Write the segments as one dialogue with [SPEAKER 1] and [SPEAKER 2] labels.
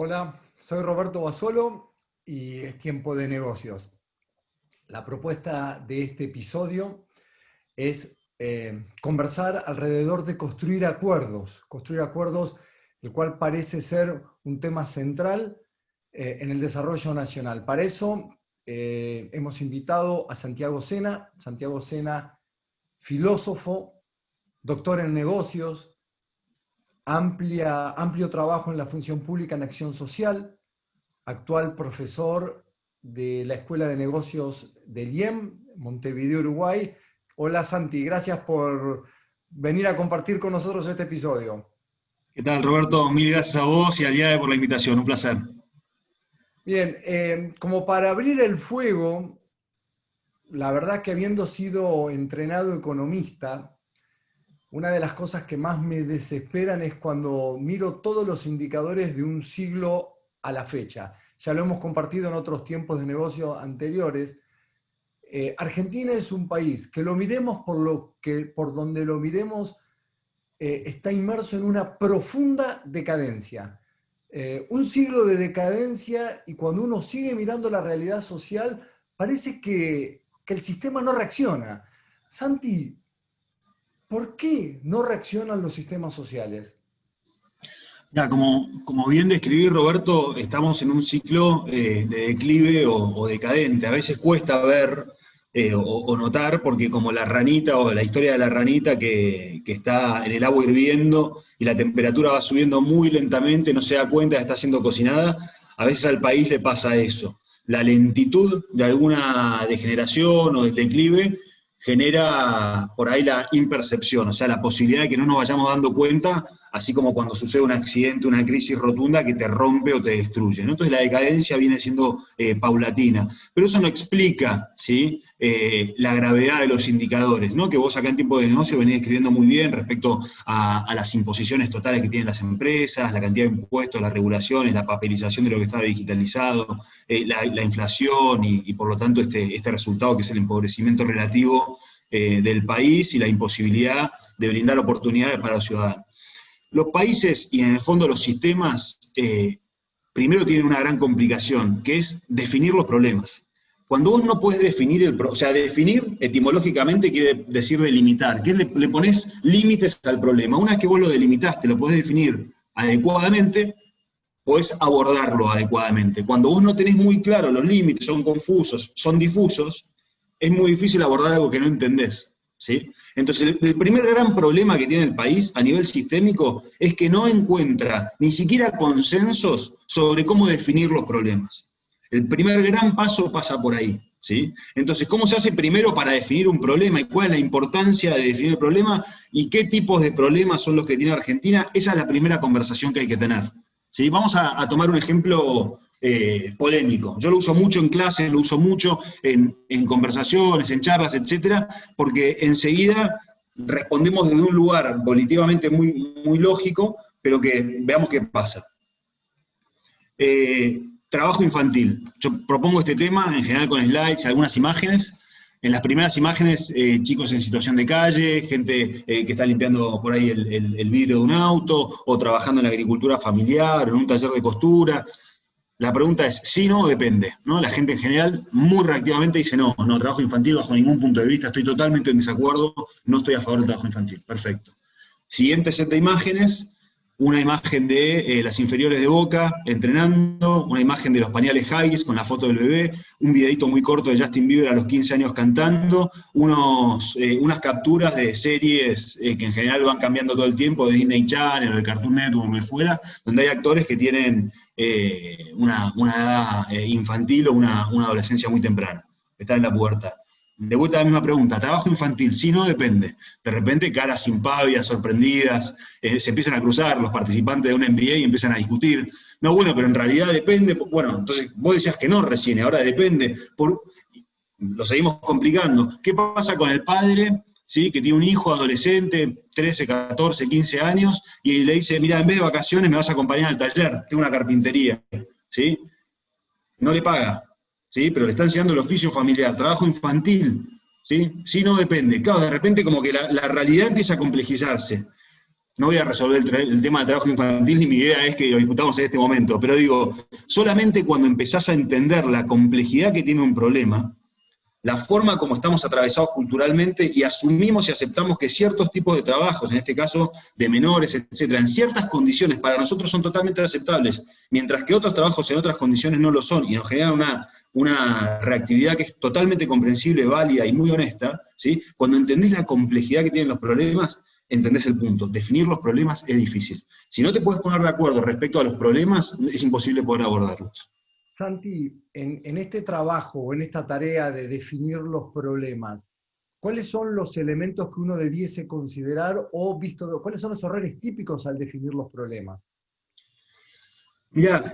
[SPEAKER 1] Hola, soy Roberto Basolo y es Tiempo de Negocios. La propuesta de este episodio es conversar alrededor de construir acuerdos, el cual parece ser un tema central en el desarrollo nacional. Para eso hemos invitado a Santiago Sena. Santiago Sena, filósofo, doctor en negocios, amplio trabajo en la función pública en acción social, actual profesor de la Escuela de Negocios del IEM, Montevideo, Uruguay. Hola Santi, gracias por venir a compartir con nosotros este episodio.
[SPEAKER 2] ¿Qué tal, Roberto? Mil gracias a vos y a Diade por la invitación, un placer.
[SPEAKER 1] Bien, como para abrir el fuego, la verdad que habiendo sido entrenado economista, una de las cosas que más me desesperan es cuando miro todos los indicadores de un siglo a la fecha. Ya lo hemos compartido en otros tiempos de negocio anteriores. Argentina es un país que lo miremos por donde lo miremos, está inmerso en una profunda decadencia. Un siglo de decadencia, y cuando uno sigue mirando la realidad social, parece que el sistema no reacciona. Santi, ¿por qué no reaccionan los sistemas sociales?
[SPEAKER 2] Ya, como bien describí, Roberto, estamos en un ciclo de declive o decadente. A veces cuesta ver o notar, porque como la ranita o la historia de la ranita que está en el agua hirviendo y la temperatura va subiendo muy lentamente, no se da cuenta de que está siendo cocinada, a veces al país le pasa eso. La lentitud de alguna degeneración o de declive genera por ahí la impercepción, o sea, la posibilidad de que no nos vayamos dando cuenta, así como cuando sucede un accidente, una crisis rotunda que te rompe o te destruye, ¿no? Entonces la decadencia viene siendo paulatina, pero eso no explica, ¿sí? La gravedad de los indicadores, ¿no? Que vos acá en Tiempo de Negocio venís escribiendo muy bien respecto a las imposiciones totales que tienen las empresas, la cantidad de impuestos, las regulaciones, la papelización de lo que está digitalizado, la inflación y por lo tanto este resultado que es el empobrecimiento relativo del país y la imposibilidad de brindar oportunidades para los ciudadanos. Los países y en el fondo los sistemas primero tienen una gran complicación, que es definir los problemas. Cuando vos no podés definir o sea, definir etimológicamente quiere decir delimitar, que le ponés límites al problema. Una vez que vos lo delimitaste, lo podés definir adecuadamente, podés abordarlo adecuadamente. Cuando vos no tenés muy claro los límites, son confusos, son difusos, es muy difícil abordar algo que no entendés, ¿sí? Entonces, el primer gran problema que tiene el país a nivel sistémico es que no encuentra ni siquiera consensos sobre cómo definir los problemas. El primer gran paso pasa por ahí, ¿sí? Entonces, ¿cómo se hace primero para definir un problema y cuál es la importancia de definir el problema y qué tipos de problemas son los que tiene Argentina? Esa es la primera conversación que hay que tener, ¿sí? Vamos a tomar un ejemplo polémico. Yo lo uso mucho en clases, lo uso mucho en conversaciones, en charlas, etcétera, porque enseguida respondemos desde un lugar volitivamente muy lógico, pero que veamos qué pasa. Trabajo infantil. Yo propongo este tema, en general con slides, algunas imágenes. En las primeras imágenes, chicos en situación de calle, gente que está limpiando por ahí el vidrio de un auto, o trabajando en la agricultura familiar, o en un taller de costura. La pregunta es, sí, no, o depende, ¿no? La gente en general muy reactivamente dice, no, trabajo infantil bajo ningún punto de vista, estoy totalmente en desacuerdo, no estoy a favor del trabajo infantil. Perfecto. Siguiente set de imágenes, una imagen de las inferiores de Boca entrenando, una imagen de los pañales Huggies con la foto del bebé, un videito muy corto de Justin Bieber a los 15 años cantando, unas capturas de series que en general van cambiando todo el tiempo, de Disney Channel o de Cartoon Network o de fuera, donde hay actores que tienen una edad infantil o una adolescencia muy temprana, que están en la pubertad. De vuelta a la misma pregunta, ¿trabajo infantil? Sí, no, depende. De repente caras impavidas, sorprendidas, se empiezan a cruzar los participantes de un MBA y empiezan a discutir. No, bueno, pero en realidad depende. Bueno, entonces vos decías que no recién, ahora depende. Lo seguimos complicando. ¿Qué pasa con el padre, ¿sí? Que tiene un hijo adolescente, 13, 14, 15 años, y le dice, mira, en vez de vacaciones me vas a acompañar al taller, tengo una carpintería, ¿sí? No le paga, ¿sí? Pero le está enseñando el oficio familiar, trabajo infantil, ¿sí? Sí, no depende. Claro, de repente como que la realidad empieza a complejizarse. no voy a resolver el tema del trabajo infantil, ni mi idea es que lo discutamos en este momento, pero digo, solamente cuando empezás a entender la complejidad que tiene un problema, la forma como estamos atravesados culturalmente y asumimos y aceptamos que ciertos tipos de trabajos, en este caso de menores, etcétera, en ciertas condiciones para nosotros son totalmente aceptables, mientras que otros trabajos en otras condiciones no lo son y nos generan una reactividad que es totalmente comprensible, válida y muy honesta, ¿sí? Cuando entendés la complejidad que tienen los problemas, entendés el punto. Definir los problemas es difícil. Si no te puedes poner de acuerdo respecto a los problemas, es imposible poder abordarlos.
[SPEAKER 1] Santi, en este trabajo o en esta tarea de definir los problemas, ¿cuáles son los elementos que uno debiese considerar o cuáles son los errores típicos al definir los problemas?
[SPEAKER 2] Mirá,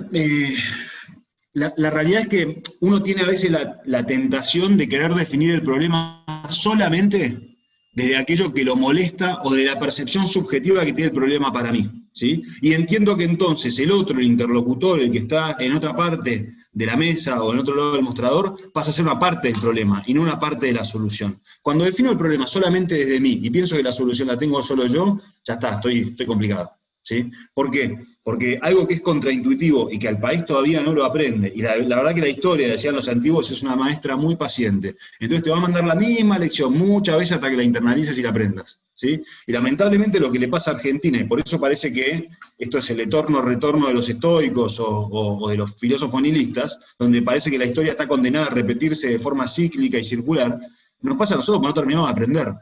[SPEAKER 2] la realidad es que uno tiene a veces la tentación de querer definir el problema solamente desde aquello que lo molesta o de la percepción subjetiva que tiene el problema para mí, ¿sí? Y entiendo que entonces el otro, el interlocutor, el que está en otra parte de la mesa o en otro lado del mostrador, pasa a ser una parte del problema y no una parte de la solución. Cuando defino el problema solamente desde mí y pienso que la solución la tengo solo yo, ya está, estoy complicado. ¿Sí? ¿Por qué? Porque algo que es contraintuitivo y que al país todavía no lo aprende, y la verdad que la historia, decían los antiguos, es una maestra muy paciente. Entonces te va a mandar la misma lección muchas veces hasta que la internalices y la aprendas. ¿Sí? Y lamentablemente lo que le pasa a Argentina, y por eso parece que esto es el eterno retorno de los estoicos o de los filósofos nihilistas, donde parece que la historia está condenada a repetirse de forma cíclica y circular, nos pasa a nosotros cuando no terminamos de aprender.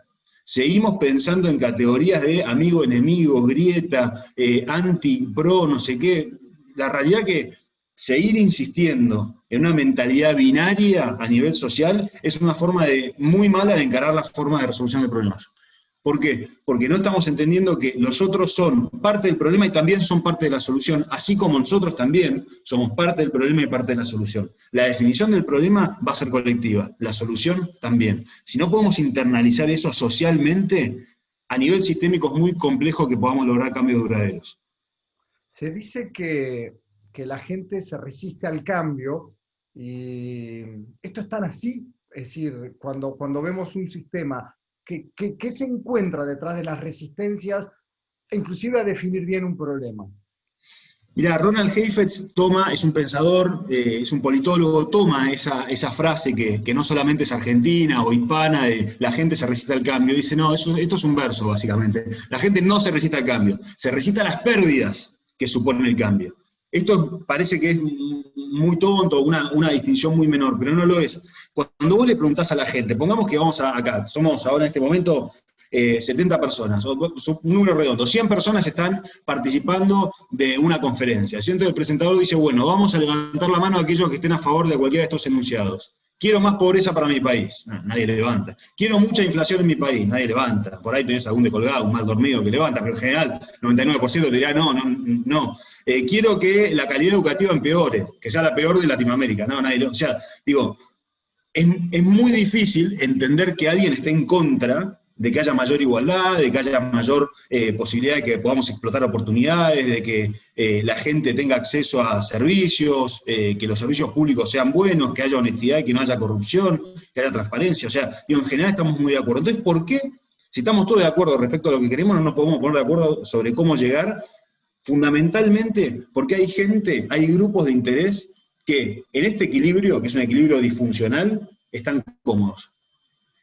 [SPEAKER 2] Seguimos pensando en categorías de amigo, enemigo, grieta, anti, pro, no sé qué. La realidad es que seguir insistiendo en una mentalidad binaria a nivel social es una forma muy mala de encarar la forma de resolución de problemas. ¿Por qué? Porque no estamos entendiendo que los otros son parte del problema y también son parte de la solución, así como nosotros también somos parte del problema y parte de la solución. La definición del problema va a ser colectiva, la solución también. Si no podemos internalizar eso socialmente, a nivel sistémico es muy complejo que podamos lograr cambios duraderos.
[SPEAKER 1] Se dice que la gente se resiste al cambio, y esto es tan así, es decir, cuando vemos un sistema, ¿qué se encuentra detrás de las resistencias, inclusive a definir bien un problema?
[SPEAKER 2] Mirá, Ronald Heifetz es un pensador, es un politólogo, toma esa frase que no solamente es argentina o hispana, de la gente se resiste al cambio, dice, no, esto es un verso básicamente, la gente no se resiste al cambio, se resiste a las pérdidas que supone el cambio. Esto parece que es muy tonto, una distinción muy menor, pero no lo es. Cuando vos le preguntás a la gente, pongamos que vamos acá, somos ahora en este momento 70 personas, o un número redondo, 100 personas están participando de una conferencia. Entonces el presentador dice, bueno, vamos a levantar la mano a aquellos que estén a favor de cualquiera de estos enunciados. Quiero más pobreza para mi país. No, nadie levanta. Quiero mucha inflación en mi país. Nadie levanta. Por ahí tenés algún descolgado, un mal dormido que levanta, pero en general 99% te dirá no. Quiero que la calidad educativa empeore, que sea la peor de Latinoamérica. No, nadie. O sea, digo, es muy difícil entender que alguien esté en contra de que haya mayor igualdad, de que haya mayor posibilidad de que podamos explotar oportunidades, de que la gente tenga acceso a servicios, que los servicios públicos sean buenos, que haya honestidad y que no haya corrupción, que haya transparencia. O sea, digo, en general estamos muy de acuerdo. Entonces, ¿por qué? Si estamos todos de acuerdo respecto a lo que queremos, no nos podemos poner de acuerdo sobre cómo llegar. Fundamentalmente porque hay gente, hay grupos de interés que en este equilibrio, que es un equilibrio disfuncional, están cómodos.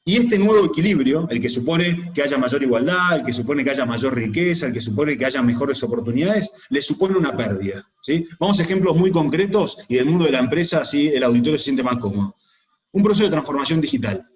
[SPEAKER 2] Y este nuevo equilibrio, el que supone que haya mayor igualdad, el que supone que haya mayor riqueza, el que supone que haya mejores oportunidades, le supone una pérdida. ¿Sí? Vamos a ejemplos muy concretos y del mundo de la empresa, así el auditorio se siente más cómodo. Un proceso de transformación digital.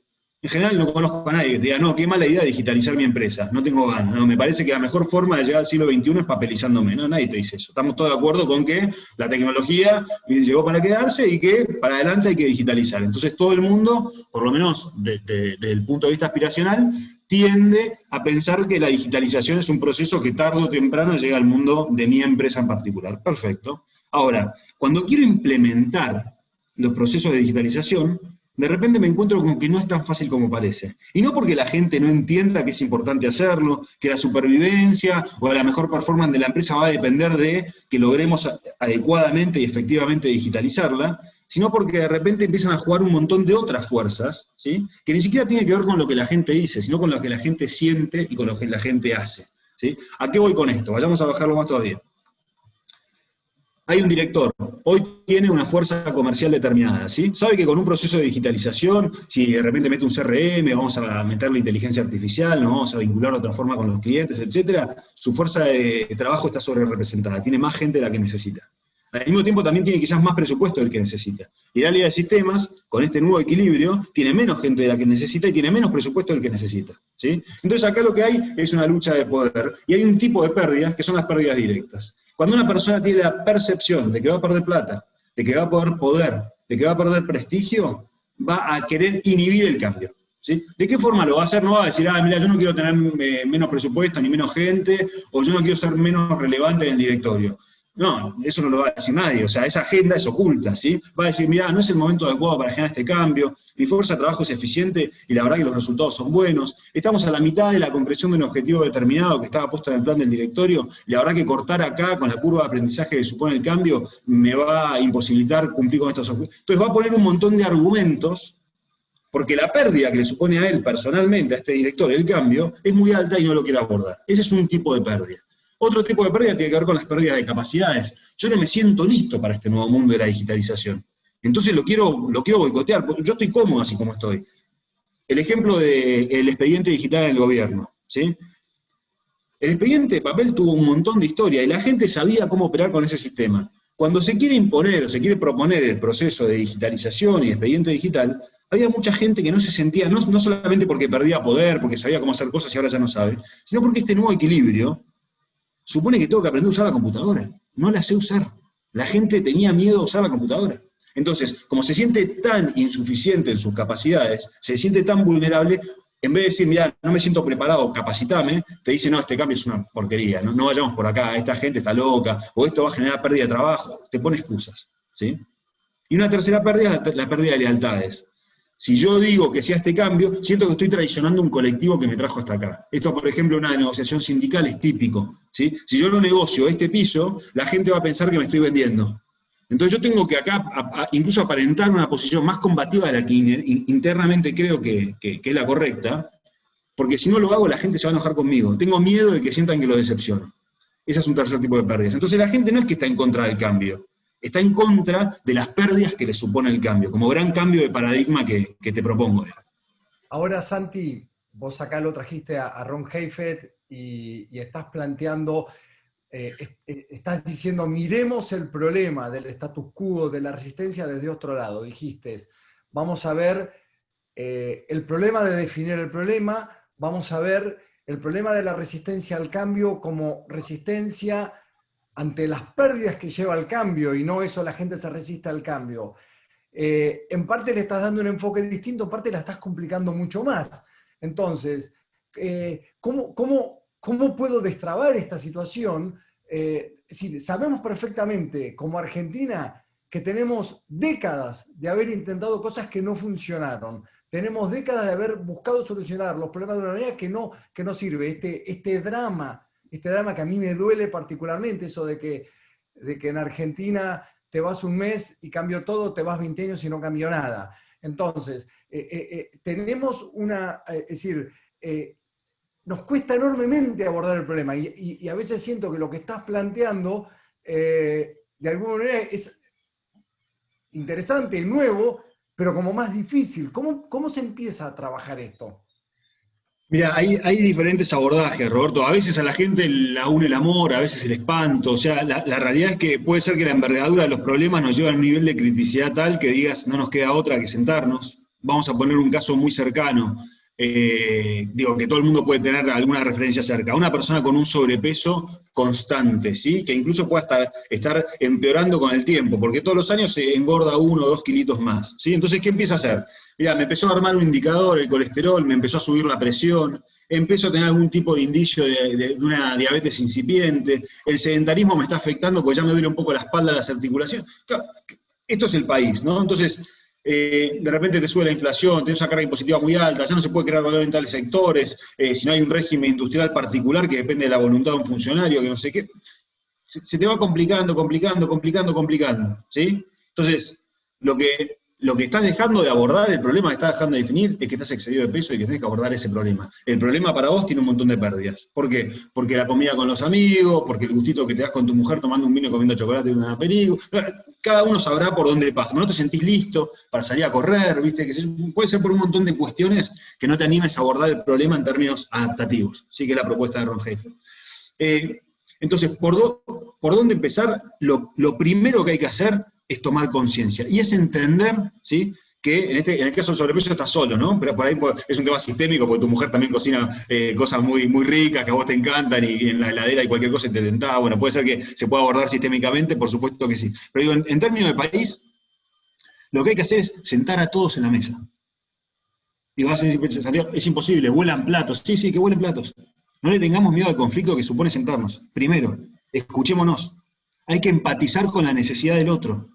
[SPEAKER 2] En general no conozco a nadie que te diga, no, qué mala idea digitalizar mi empresa, no tengo ganas, no, me parece que la mejor forma de llegar al siglo XXI es papelizándome, no, nadie te dice eso. Estamos todos de acuerdo con que la tecnología llegó para quedarse y que para adelante hay que digitalizar. Entonces todo el mundo, por lo menos desde el punto de vista aspiracional, tiende a pensar que la digitalización es un proceso que tarde o temprano llega al mundo de mi empresa en particular. Perfecto. Ahora, cuando quiero implementar los procesos de digitalización, de repente me encuentro con que no es tan fácil como parece. Y no porque la gente no entienda que es importante hacerlo, que la supervivencia o la mejor performance de la empresa va a depender de que logremos adecuadamente y efectivamente digitalizarla, sino porque de repente empiezan a jugar un montón de otras fuerzas, ¿sí? Que ni siquiera tiene que ver con lo que la gente dice, sino con lo que la gente siente y con lo que la gente hace. ¿sí? ¿A qué voy con esto? Vayamos a bajarlo más todavía. Hay un director, hoy tiene una fuerza comercial determinada, ¿sí? Sabe que con un proceso de digitalización, si de repente mete un CRM, vamos a meterle inteligencia artificial, nos vamos a vincular de otra forma con los clientes, etcétera, su fuerza de trabajo está sobre representada, tiene más gente de la que necesita. Al mismo tiempo también tiene quizás más presupuesto del que necesita. Y el área de sistemas, con este nuevo equilibrio, tiene menos gente de la que necesita y tiene menos presupuesto del que necesita, ¿sí? Entonces acá lo que hay es una lucha de poder, y hay un tipo de pérdidas que son las pérdidas directas. Cuando una persona tiene la percepción de que va a perder plata, de que va a perder poder, de que va a perder prestigio, va a querer inhibir el cambio, ¿sí? ¿De qué forma lo va a hacer? No va a decir, mira, yo no quiero tener menos presupuesto ni menos gente, o yo no quiero ser menos relevante en el directorio. No, eso no lo va a decir nadie, o sea, esa agenda es oculta, ¿sí? Va a decir, mirá, no es el momento adecuado para generar este cambio, mi fuerza de trabajo es eficiente y la verdad que los resultados son buenos, estamos a la mitad de la concreción de un objetivo determinado que estaba puesto en el plan del directorio, y la verdad que cortar acá con la curva de aprendizaje que supone el cambio me va a imposibilitar cumplir con estos objetivos. Entonces va a poner un montón de argumentos, porque la pérdida que le supone a él personalmente, a este director, el cambio, es muy alta y no lo quiere abordar. Ese es un tipo de pérdida. Otro tipo de pérdida tiene que ver con las pérdidas de capacidades. Yo no me siento listo para este nuevo mundo de la digitalización. Entonces lo quiero boicotear, porque yo estoy cómodo así como estoy. El ejemplo del expediente digital en el gobierno, ¿sí? El expediente de papel tuvo un montón de historia y la gente sabía cómo operar con ese sistema. Cuando se quiere imponer o se quiere proponer el proceso de digitalización y expediente digital, había mucha gente que no se sentía, no solamente porque perdía poder, porque sabía cómo hacer cosas y ahora ya no sabe, sino porque este nuevo equilibrio supone que tengo que aprender a usar la computadora. No la sé usar. La gente tenía miedo a usar la computadora. Entonces, como se siente tan insuficiente en sus capacidades, se siente tan vulnerable, en vez de decir, mira, no me siento preparado, capacitame, te dice, no, este cambio es una porquería, no vayamos por acá, esta gente está loca, o esto va a generar pérdida de trabajo, te pone excusas, ¿sí? Y una tercera pérdida es la pérdida de lealtades. Si yo digo que sea este cambio, siento que estoy traicionando un colectivo que me trajo hasta acá. Esto, por ejemplo, en una negociación sindical es típico, ¿sí? Si yo no negocio este piso, la gente va a pensar que me estoy vendiendo. Entonces yo tengo que acá incluso aparentar una posición más combativa de la que internamente creo que es la correcta, porque si no lo hago la gente se va a enojar conmigo. Tengo miedo de que sientan que lo decepciono. Ese es un tercer tipo de pérdidas. Entonces la gente no es que está en contra del cambio, está en contra de las pérdidas que le supone el cambio, como gran cambio de paradigma que te propongo.
[SPEAKER 1] Ahora, Santi, vos acá lo trajiste a Ron Heifetz y estás planteando, estás diciendo, miremos el problema del status quo, de la resistencia desde otro lado. Dijiste, vamos a ver el problema de definir el problema, vamos a ver el problema de la resistencia al cambio como resistencia ante las pérdidas que lleva el cambio, y no eso la gente se resiste al cambio. En parte le estás dando un enfoque distinto, en parte la estás complicando mucho más. Entonces, ¿cómo puedo destrabar esta situación? Si sabemos perfectamente, como Argentina, que tenemos décadas de haber intentado cosas que no funcionaron, tenemos décadas de haber buscado solucionar los problemas de una manera que no sirve. Este drama que a mí me duele particularmente, eso de que en Argentina te vas un mes y cambió todo, te vas 20 años y no cambió nada. Entonces, tenemos es decir, nos cuesta enormemente abordar el problema y a veces siento que lo que estás planteando de alguna manera es interesante y nuevo, pero como más difícil. ¿Cómo se empieza a trabajar esto?
[SPEAKER 2] Mira, hay diferentes abordajes, Roberto. A veces a la gente la une el amor, a veces el espanto. O sea, la realidad es que puede ser que la envergadura de los problemas nos lleve a un nivel de criticidad tal que digas, no nos queda otra que sentarnos. Vamos a poner un caso muy cercano. Digo, que todo el mundo puede tener alguna referencia cerca. Una persona con un sobrepeso constante, ¿sí? Que incluso pueda estar empeorando con el tiempo, porque todos los años se engorda 1 o 2 kilitos más, ¿sí? Entonces, ¿qué empieza a hacer? Mira, me empezó a armar un indicador, el colesterol, me empezó a subir la presión, empiezo a tener algún tipo de indicio de una diabetes incipiente, el sedentarismo me está afectando porque ya me duele un poco la espalda, las articulaciones. Claro, esto es el país, ¿no? Entonces, de repente te sube la inflación, tienes una carga impositiva muy alta, ya no se puede crear valor en tales sectores, si no hay un régimen industrial particular que depende de la voluntad de un funcionario, que no sé qué, se te va complicando, ¿sí? Entonces, lo lo que estás dejando de abordar, el problema que estás dejando de definir, es que estás excedido de peso y que tenés que abordar ese problema. El problema para vos tiene un montón de pérdidas. ¿Por qué? Porque la comida con los amigos, porque el gustito que te das con tu mujer tomando un vino y comiendo chocolate en una película. Cada uno sabrá por dónde pasa. No te sentís listo para salir a correr, ¿viste? Puede ser por un montón de cuestiones que no te animes a abordar el problema en términos adaptativos. Sí, que es la propuesta de Ron Heifetz. Entonces, ¿por dónde empezar? Lo primero que hay que hacer es tomar conciencia, y es entender, ¿sí?, que en el caso del sobrepeso estás solo, ¿no? Pero por ahí es un tema sistémico, porque tu mujer también cocina cosas muy, muy ricas que a vos te encantan, y en la heladera hay cualquier cosa y te tentás. Bueno, puede ser que se pueda abordar sistémicamente, por supuesto que sí. Pero digo, en términos de país, lo que hay que hacer es sentar a todos en la mesa. Y vas a decir, Santiago, es imposible, vuelan platos. Sí, sí, que vuelen platos. No le tengamos miedo al conflicto que supone sentarnos. Primero, escuchémonos. Hay que empatizar con la necesidad del otro.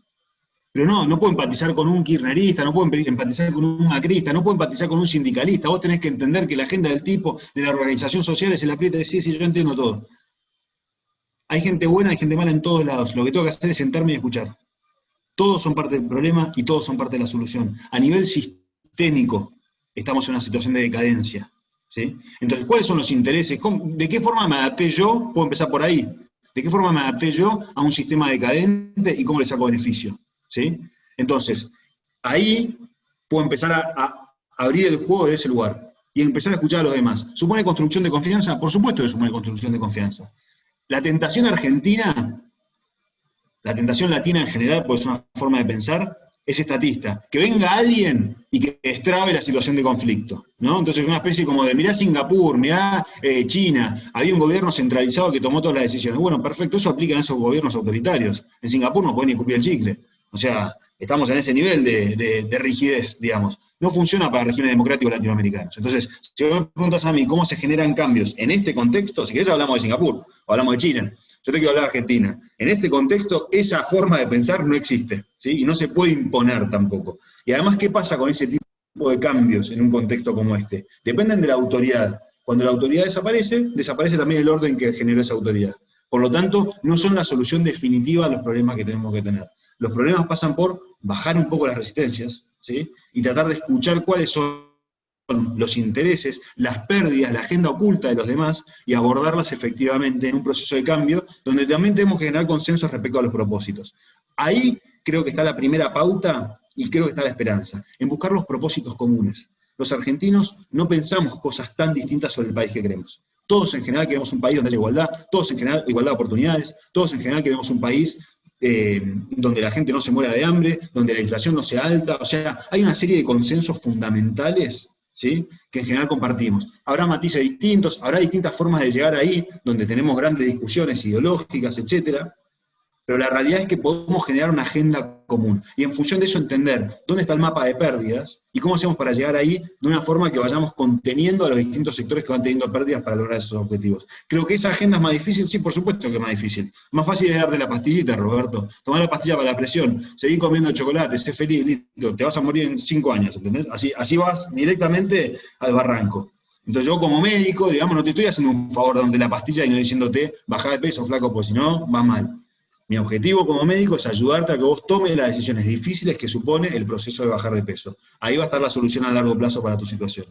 [SPEAKER 2] Pero no puedo empatizar con un kirchnerista, no puedo empatizar con un macrista, no puedo empatizar con un sindicalista. Vos tenés que entender que la agenda del tipo, de la organización social, es el aprieta de sí, yo entiendo todo. Hay gente buena, hay gente mala en todos lados. Lo que tengo que hacer es sentarme y escuchar. Todos son parte del problema y todos son parte de la solución. A nivel sistémico, estamos en una situación de decadencia, ¿sí? Entonces, ¿cuáles son los intereses? ¿De qué forma me adapté yo? Puedo empezar por ahí. ¿De qué forma me adapté yo a un sistema decadente y cómo le saco beneficio? ¿Sí? Entonces, ahí puedo empezar a abrir el juego de ese lugar y empezar a escuchar a los demás. ¿Supone construcción de confianza? Por supuesto que supone construcción de confianza. La tentación argentina, la tentación latina en general, porque es una forma de pensar, es estatista. Que venga alguien y que destrabe la situación de conflicto, ¿no? Entonces, una especie como de, mirá Singapur, mirá China, había un gobierno centralizado que tomó todas las decisiones. Bueno, perfecto, eso aplica en esos gobiernos autoritarios. En Singapur no pueden ni escupir el chicle. O sea, estamos en ese nivel de rigidez, digamos. No funciona para regímenes democráticos latinoamericanos. Entonces, si me preguntas a mí cómo se generan cambios en este contexto, si querés hablamos de Singapur, o hablamos de China, yo te quiero hablar de Argentina. En este contexto, esa forma de pensar no existe, ¿sí? Y no se puede imponer tampoco. Y además, ¿qué pasa con ese tipo de cambios en un contexto como este? Dependen de la autoridad. Cuando la autoridad desaparece, desaparece también el orden que generó esa autoridad. Por lo tanto, no son la solución definitiva a los problemas que tenemos que tener. Los problemas pasan por bajar un poco las resistencias, ¿sí? Y tratar de escuchar cuáles son los intereses, las pérdidas, la agenda oculta de los demás, y abordarlas efectivamente en un proceso de cambio, donde también tenemos que generar consensos respecto a los propósitos. Ahí creo que está la primera pauta, y creo que está la esperanza, en buscar los propósitos comunes. Los argentinos no pensamos cosas tan distintas sobre el país que queremos. Todos en general queremos un país donde haya igualdad, todos en general igualdad de oportunidades, todos en general queremos un país donde la gente no se muera de hambre, donde la inflación no sea alta. O sea, hay una serie de consensos fundamentales, ¿sí?, que en general compartimos. Habrá matices distintos, habrá distintas formas de llegar ahí, donde tenemos grandes discusiones ideológicas, etcétera, pero la realidad es que podemos generar una agenda común, y en función de eso entender dónde está el mapa de pérdidas, y cómo hacemos para llegar ahí de una forma que vayamos conteniendo a los distintos sectores que van teniendo pérdidas para lograr esos objetivos. Creo que esa agenda es más difícil, sí, por supuesto que es más difícil. Más fácil es darte la pastillita, Roberto. Tomar la pastilla para la presión, seguir comiendo chocolate, sé feliz, listo, te vas a morir en 5 años, ¿entendés? Así vas directamente al barranco. Entonces yo como médico, digamos, no te estoy haciendo un favor dándote la pastilla y no diciéndote, bajá de peso, flaco, porque si no, va mal. Mi objetivo como médico es ayudarte a que vos tomes las decisiones difíciles que supone el proceso de bajar de peso. Ahí va a estar la solución a largo plazo para tu situación.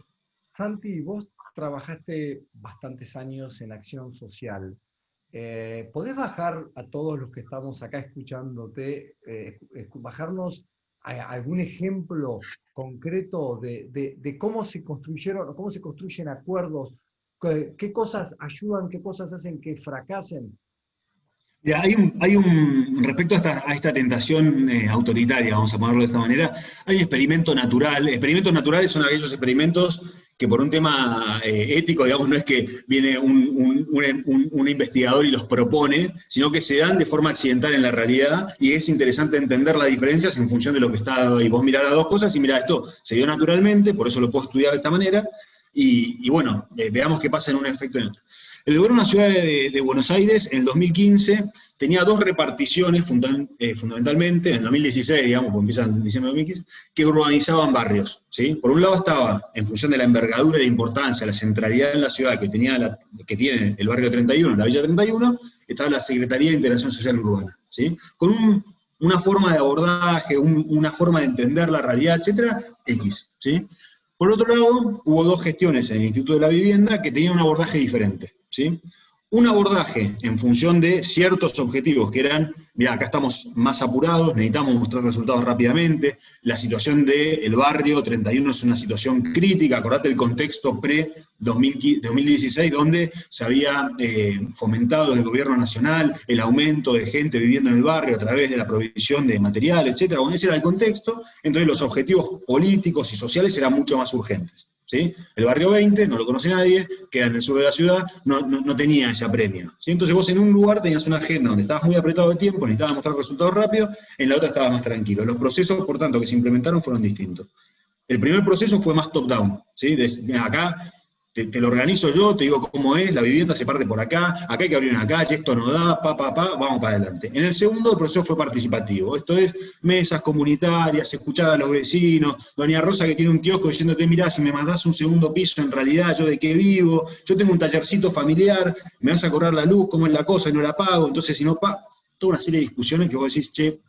[SPEAKER 1] Santi, vos trabajaste bastantes años en acción social. ¿Podés bajar a todos los que estamos acá escuchándote, bajarnos a algún ejemplo concreto de cómo se construyeron o cómo se construyen acuerdos? ¿Qué cosas ayudan, qué cosas hacen que fracasen?
[SPEAKER 2] Mira, respecto a esta tentación autoritaria, vamos a ponerlo de esta manera, hay un experimento natural. Experimentos naturales son aquellos experimentos que por un tema ético, digamos, no es que viene un investigador y los propone, sino que se dan de forma accidental en la realidad, y es interesante entender las diferencias en función de lo que está, y vos mirás las dos cosas y mirá, esto se dio naturalmente, por eso lo puedo estudiar de esta manera, y bueno, veamos qué pasa en un efecto en otro. El gobierno de la ciudad de Buenos Aires, en el 2015, tenía dos reparticiones fundamentalmente, en el 2016, digamos, porque empieza en diciembre de 2015, que urbanizaban barrios, ¿sí? Por un lado estaba, en función de la envergadura y la importancia, la centralidad en la ciudad que tiene el barrio 31, la Villa 31, estaba la Secretaría de Integración Social Urbana, ¿sí? Con una forma de abordaje, una forma de entender la realidad, etcétera, X, ¿sí? Por otro lado, hubo dos gestiones en el Instituto de la Vivienda que tenían un abordaje diferente, ¿sí? Un abordaje en función de ciertos objetivos que eran, mira, acá estamos más apurados, necesitamos mostrar resultados rápidamente, la situación del barrio 31 es una situación crítica, acordate el contexto pre-2016, donde se había fomentado desde el gobierno nacional el aumento de gente viviendo en el barrio a través de la provisión de material, etcétera. Bueno, ese era el contexto, entonces los objetivos políticos y sociales eran mucho más urgentes. ¿Sí? El barrio 20, no lo conoce nadie, queda en el sur de la ciudad, no tenía ese apremio. ¿Sí? Entonces vos en un lugar tenías una agenda donde estabas muy apretado de tiempo, necesitabas mostrar resultados rápidos, en la otra estabas más tranquilo. Los procesos, por tanto, que se implementaron fueron distintos. El primer proceso fue más top-down, ¿sí? Acá te lo organizo yo, te digo cómo es, la vivienda se parte por acá hay que abrir una calle, esto no da, vamos para adelante. En el segundo, el proceso fue participativo, esto es mesas comunitarias, escuchar a los vecinos, doña Rosa que tiene un kiosco diciéndote, mirá, si me mandás un segundo piso, en realidad, yo de qué vivo, yo tengo un tallercito familiar, me vas a cobrar la luz, cómo es la cosa, y no la pago, entonces si no pago, toda una serie de discusiones que vos decís, che,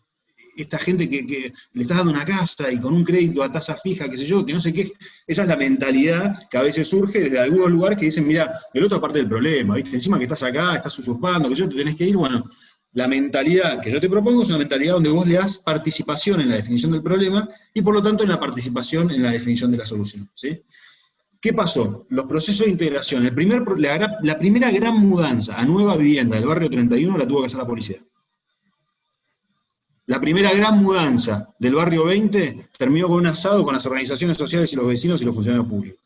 [SPEAKER 2] esta gente que le estás dando una casa y con un crédito a tasa fija, qué sé yo, que no sé qué, esa es la mentalidad que a veces surge desde algunos lugares que dicen, mira, el otro parte del problema, ¿viste? Encima que estás acá, estás usurpando, que yo te tenés que ir, bueno, la mentalidad que yo te propongo es una mentalidad donde vos le das participación en la definición del problema y por lo tanto en la participación en la definición de la solución, ¿sí? ¿Qué pasó? Los procesos de integración, la primera gran mudanza a nueva vivienda del barrio 31 la tuvo que hacer la policía. La primera gran mudanza del barrio 20 terminó con un asado con las organizaciones sociales y los vecinos y los funcionarios públicos.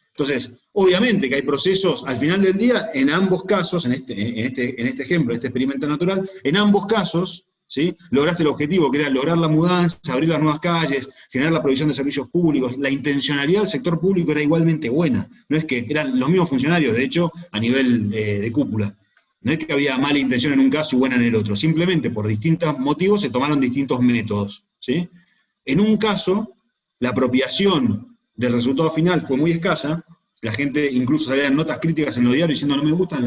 [SPEAKER 2] Entonces, obviamente que hay procesos, al final del día, en ambos casos, en este ejemplo, en este experimento natural, en ambos casos, ¿sí? Lograste el objetivo, que era lograr la mudanza, abrir las nuevas calles, generar la provisión de servicios públicos. La intencionalidad del sector público era igualmente buena. No es que eran los mismos funcionarios, de hecho, a nivel de cúpula. No es que había mala intención en un caso y buena en el otro, simplemente por distintos motivos se tomaron distintos métodos, ¿sí? En un caso, la apropiación del resultado final fue muy escasa, la gente incluso salían notas críticas en los diarios diciendo no me gustan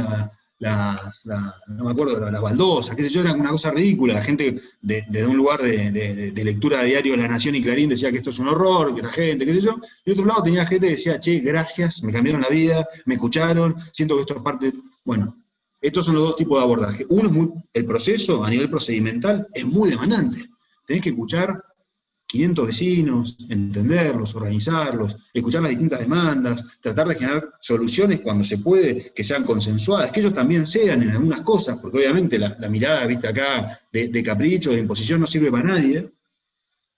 [SPEAKER 2] no me acuerdo, las baldosas, qué sé yo, era una cosa ridícula, la gente desde un lugar de lectura de diario La Nación y Clarín decía que esto es un horror, que la gente, qué sé yo, y de otro lado tenía gente que decía, che, gracias, me cambiaron la vida, me escucharon, siento que esto es parte, bueno, estos son los dos tipos de abordaje. Uno es el proceso a nivel procedimental es muy demandante. Tenés que escuchar 500 vecinos, entenderlos, organizarlos, escuchar las distintas demandas, tratar de generar soluciones cuando se puede, que sean consensuadas, que ellos también sean en algunas cosas, porque obviamente la mirada, viste acá, de capricho, de imposición no sirve para nadie.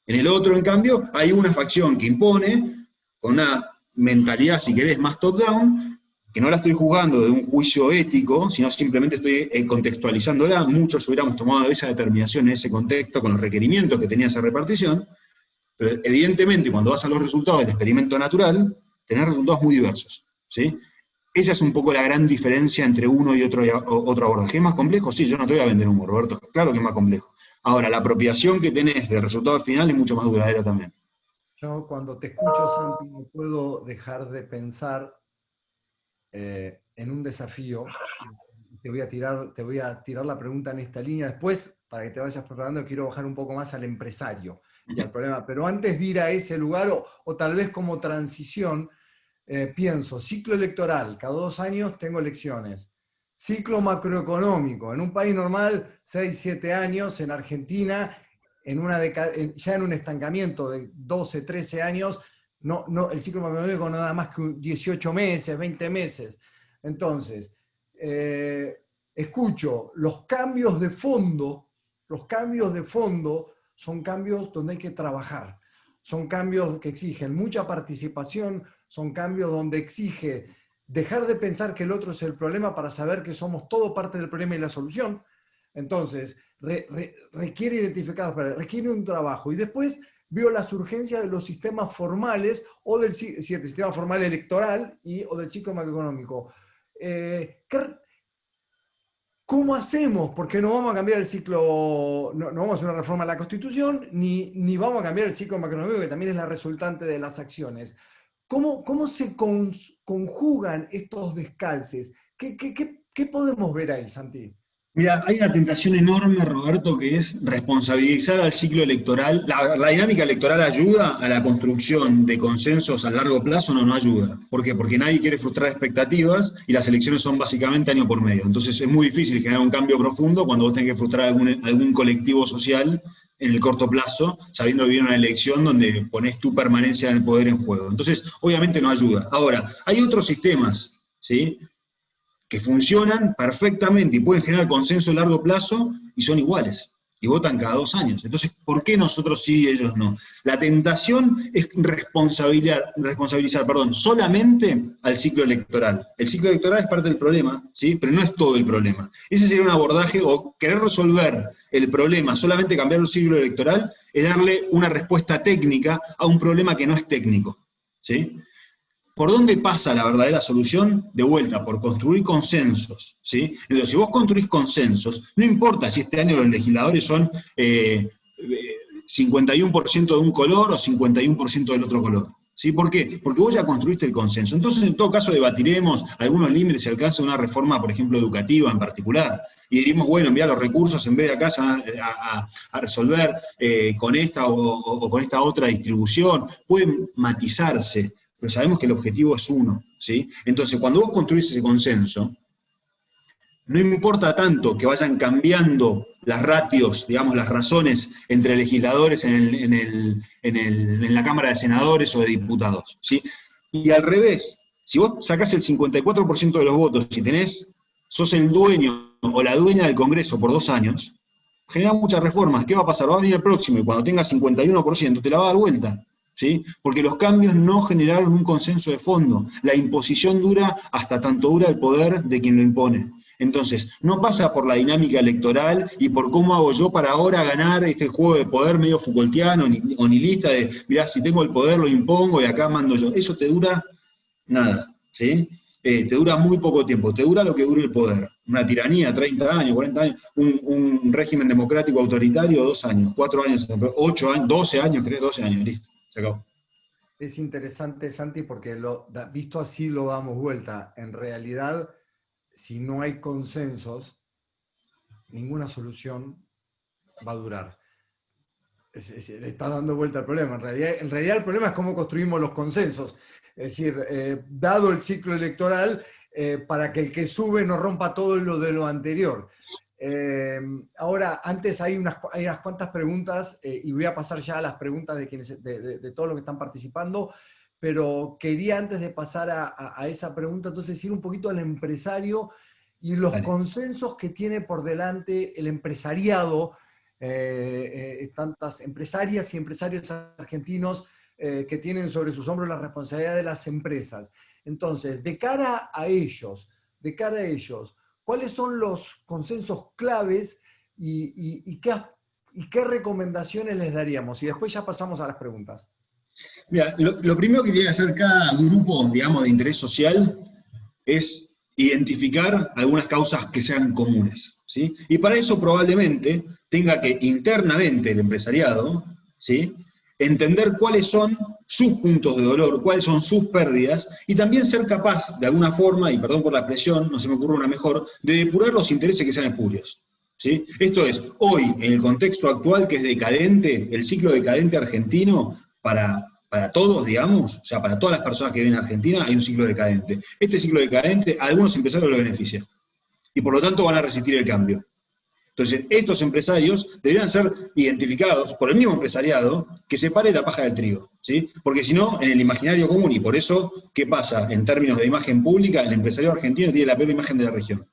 [SPEAKER 2] En el otro, en cambio, hay una facción que impone, con una mentalidad, si querés, más top-down, que no la estoy juzgando de un juicio ético, sino simplemente estoy contextualizándola. Muchos hubiéramos tomado esa determinación en ese contexto con los requerimientos que tenía esa repartición, pero evidentemente cuando vas a los resultados del experimento natural, tenés resultados muy diversos, ¿sí? Esa es un poco la gran diferencia entre uno y otro abordaje. ¿Es más complejo? Sí, yo no te voy a vender humo, Roberto. Claro que es más complejo. Ahora, la apropiación que tenés del resultado final es mucho más duradera también.
[SPEAKER 1] Yo cuando te escucho, Santi, no puedo dejar de pensar en un desafío. Te voy a tirar la pregunta en esta línea. Después, para que te vayas preparando, quiero bajar un poco más al empresario y al problema. Pero antes de ir a ese lugar, o tal vez como transición, pienso, ciclo electoral, cada 2 años tengo elecciones. Ciclo macroeconómico, en un país normal, 6, 7 años, en Argentina, ya en un estancamiento de 12, 13 años, el ciclo macroeconómico no da más que 18 meses, 20 meses. Entonces, escucho, los cambios de fondo son cambios donde hay que trabajar, son cambios que exigen mucha participación, son cambios donde exige dejar de pensar que el otro es el problema para saber que somos todo parte del problema y la solución. Entonces, requiere identificar, requiere un trabajo. Y después veo las urgencias de los sistemas formales o del sistema formal electoral o del ciclo macroeconómico. ¿Cómo hacemos? Porque no vamos a cambiar el ciclo, no vamos a hacer una reforma a la Constitución, ni vamos a cambiar el ciclo macroeconómico, que también es la resultante de las acciones. ¿Cómo se conjugan estos descalces? ¿Qué podemos ver ahí, Santi?
[SPEAKER 2] Mira, hay una tentación enorme, Roberto, que es responsabilizar al ciclo electoral. La dinámica electoral ayuda a la construcción de consensos a largo plazo, no ayuda. ¿Por qué? Porque nadie quiere frustrar expectativas y las elecciones son básicamente año por medio. Entonces es muy difícil generar un cambio profundo cuando vos tenés que frustrar algún colectivo social en el corto plazo, sabiendo que viene una elección donde ponés tu permanencia en el poder en juego. Entonces, obviamente no ayuda. Ahora, hay otros sistemas, ¿sí?, que funcionan perfectamente y pueden generar consenso a largo plazo y son iguales, y votan cada 2 años. Entonces, ¿por qué nosotros sí y ellos no? La tentación es responsabilizar, solamente al ciclo electoral. El ciclo electoral es parte del problema, ¿sí?, pero no es todo el problema. Ese sería un abordaje, o querer resolver el problema solamente cambiar el ciclo electoral, es darle una respuesta técnica a un problema que no es técnico, ¿sí? ¿Por dónde pasa la verdadera solución? De vuelta, por construir consensos, ¿sí? Entonces, si vos construís consensos, no importa si este año los legisladores son 51% de un color o 51% del otro color, ¿sí? ¿Por qué? Porque vos ya construiste el consenso. Entonces, en todo caso, debatiremos algunos límites si alcanza una reforma, por ejemplo, educativa en particular, y diríamos, bueno, enviar los recursos en vez de acá a resolver con esta o con esta otra distribución. Pueden matizarse, pero sabemos que el objetivo es uno, ¿sí? Entonces, cuando vos construís ese consenso, no importa tanto que vayan cambiando las ratios, digamos, las razones entre legisladores en la Cámara de Senadores o de Diputados, ¿sí? Y al revés, si vos sacás el 54% de los votos y sos el dueño o la dueña del Congreso por 2 años, genera muchas reformas. ¿Qué va a pasar? Va a venir el próximo y cuando tenga 51% te la va a dar vuelta, ¿sí? Porque los cambios no generaron un consenso de fondo. La imposición dura hasta tanto dura el poder de quien lo impone. Entonces, no pasa por la dinámica electoral y por cómo hago yo para ahora ganar este juego de poder medio Foucaultiano o nihilista de, mirá, si tengo el poder lo impongo y acá mando yo. Eso te dura nada, ¿sí? Te dura muy poco tiempo, te dura lo que dure el poder. Una tiranía, 30 años, 40 años, un régimen democrático autoritario, 2 años, 4 años, 8 años, 12 años, creo, 12 años, listo, se acabó.
[SPEAKER 1] Es interesante, Santi, porque visto así lo damos vuelta. En realidad, si no hay consensos, ninguna solución va a durar. Le está dando vuelta al problema. En realidad el problema es cómo construimos los consensos. Es decir, dado el ciclo electoral, para que el que sube no rompa todo lo de lo anterior. Ahora, antes hay unas cuantas preguntas, y voy a pasar ya a las preguntas de todos los que están participando, pero quería antes de pasar a esa pregunta, entonces ir un poquito al empresario y los consensos que tiene por delante el empresariado, tantas empresarias y empresarios argentinos que tienen sobre sus hombros la responsabilidad de las empresas. Entonces, de cara a ellos, ¿cuáles son los consensos claves y qué recomendaciones les daríamos? Y después ya pasamos a las preguntas.
[SPEAKER 2] Mira, lo primero que tiene que hacer cada grupo, digamos, de interés social es identificar algunas causas que sean comunes, ¿sí? Y para eso probablemente tenga que internamente el empresariado, ¿sí?, entender cuáles son sus puntos de dolor, cuáles son sus pérdidas, y también ser capaz, de alguna forma, y perdón por la expresión, no se me ocurre una mejor, de depurar los intereses que sean espurios, ¿sí? Esto es, hoy, en el contexto actual que es decadente, el ciclo decadente argentino, para todos, digamos, o sea, para todas las personas que viven en Argentina, hay un ciclo decadente. Este ciclo decadente a algunos empresarios lo beneficia, y por lo tanto van a resistir el cambio. Entonces, estos empresarios deberían ser identificados por el mismo empresariado que separe la paja del trigo, ¿sí? Porque si no, en el imaginario común, y por eso, ¿qué pasa? En términos de imagen pública, el empresario argentino tiene la peor imagen de la región.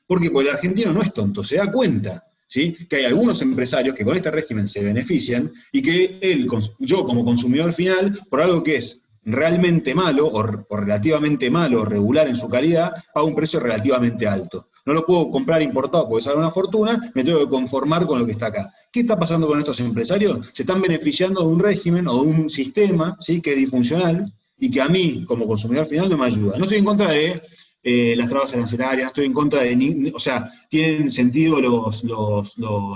[SPEAKER 2] ¿Por qué? Porque el argentino no es tonto, se da cuenta, ¿sí?, que hay algunos empresarios que con este régimen se benefician y que yo como consumidor final, por algo que es realmente malo o relativamente malo o regular en su calidad, pago un precio relativamente alto. No lo puedo comprar importado porque sale una fortuna, me tengo que conformar con lo que está acá. ¿Qué está pasando con estos empresarios? Se están beneficiando de un régimen o de un sistema, ¿sí?, que es disfuncional y que a mí, como consumidor final, no me ayuda. No estoy en contra de las trabas arancelarias, no estoy en contra de... O sea, tienen sentido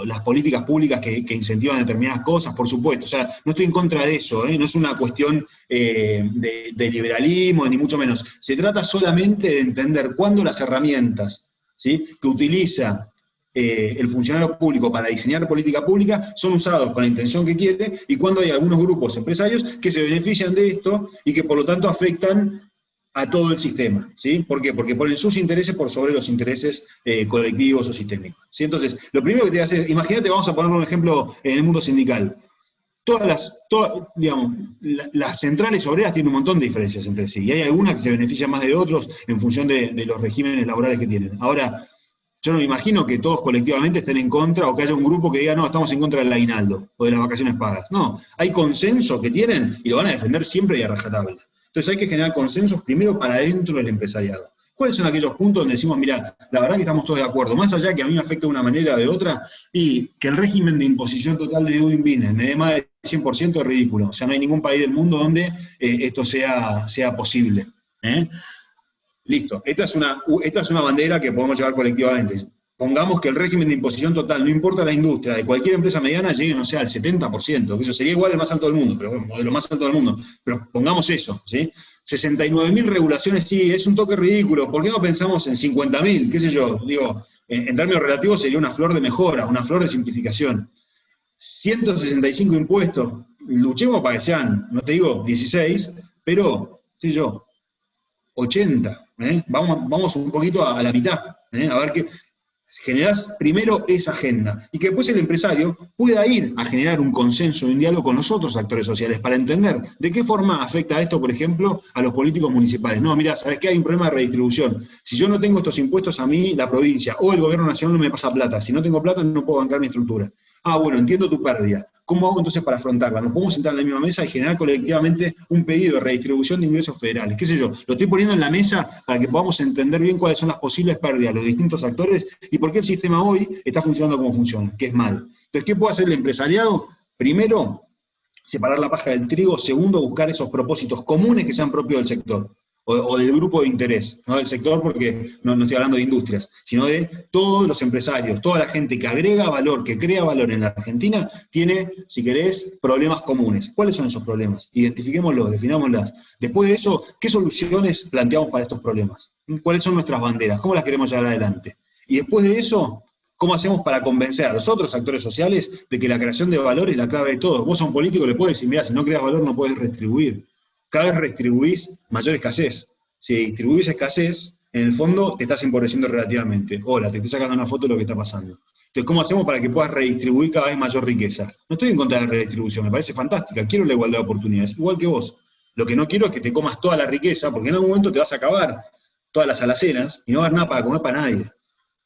[SPEAKER 2] las políticas públicas que incentivan determinadas cosas, por supuesto. O sea, no estoy en contra de eso, no es una cuestión de liberalismo, ni mucho menos. Se trata solamente de entender cuándo las herramientas, ¿sí?, que utiliza el funcionario público para diseñar política pública son usados con la intención que quiere, y cuando hay algunos grupos empresarios que se benefician de esto y que por lo tanto afectan a todo el sistema, ¿sí? ¿Por qué? Porque ponen sus intereses por sobre los intereses colectivos o sistémicos, ¿sí? Entonces, lo primero que te hace, imagínate, vamos a poner un ejemplo en el mundo sindical. Digamos, las centrales obreras tienen un montón de diferencias entre sí, y hay algunas que se benefician más de otros en función de los regímenes laborales que tienen. Ahora, yo no me imagino que todos colectivamente estén en contra, o que haya un grupo que diga, no, estamos en contra del aguinaldo o de las vacaciones pagas. No, hay consenso que tienen y lo van a defender siempre y a rajatabla. Entonces hay que generar consensos primero para dentro del empresariado. ¿Cuáles son aquellos puntos donde decimos, mira, la verdad que estamos todos de acuerdo, más allá que a mí me afecte de una manera o de otra, y que el régimen de imposición total de Dudin Binen me dé más del 100% es ridículo? O sea, no hay ningún país del mundo donde esto sea posible. Listo, esta es una bandera que podemos llevar colectivamente. Pongamos que el régimen de imposición total, no importa la industria, de cualquier empresa mediana llegue, no sé, al 70%, que eso sería igual el más alto del mundo, pero bueno, de lo más alto del mundo. Pero pongamos eso, ¿sí? 69.000 regulaciones, sí, es un toque ridículo. ¿Por qué no pensamos en 50.000? ¿Qué sé yo? Digo, en términos relativos sería una flor de mejora, una flor de simplificación. 165 impuestos, luchemos para que sean, no te digo 16, pero, sí yo, 80. Vamos un poquito a la mitad, a ver qué. Generás primero esa agenda, y que después el empresario pueda ir a generar un consenso, un diálogo con los otros actores sociales, para entender de qué forma afecta esto, por ejemplo, a los políticos municipales. No, mira, ¿sabes qué? Hay un problema de redistribución. Si yo no tengo estos impuestos, a mí, la provincia o el gobierno nacional no me pasa plata. Si no tengo plata, no puedo bancar mi estructura. Ah, bueno, entiendo tu pérdida. ¿Cómo hago entonces para afrontarla? Nos podemos sentar en la misma mesa y generar colectivamente un pedido de redistribución de ingresos federales. ¿Qué sé yo? Lo estoy poniendo en la mesa para que podamos entender bien cuáles son las posibles pérdidas de los distintos actores y por qué el sistema hoy está funcionando como funciona, que es mal. Entonces, ¿qué puede hacer el empresariado? Primero, separar la paja del trigo. Segundo, buscar esos propósitos comunes que sean propios del sector. O del grupo de interés, no del sector, porque no estoy hablando de industrias, sino de todos los empresarios, toda la gente que agrega valor, que crea valor en la Argentina, tiene, si querés, problemas comunes. ¿Cuáles son esos problemas? Identifiquémoslos, definámoslas. Después de eso, ¿qué soluciones planteamos para estos problemas? ¿Cuáles son nuestras banderas? ¿Cómo las queremos llevar adelante? Y después de eso, ¿cómo hacemos para convencer a los otros actores sociales de que la creación de valor es la clave de todo? Vos a un político le podés decir, mira, si no creas valor no puedes redistribuir. Cada vez redistribuís mayor escasez. Si distribuís escasez, en el fondo te estás empobreciendo relativamente. Hola, te estoy sacando una foto de lo que está pasando. Entonces, ¿cómo hacemos para que puedas redistribuir cada vez mayor riqueza? No estoy en contra de la redistribución, me parece fantástica, quiero la igualdad de oportunidades, igual que vos. Lo que no quiero es que te comas toda la riqueza, porque en algún momento te vas a acabar todas las alacenas y no va a haber nada para comer para nadie.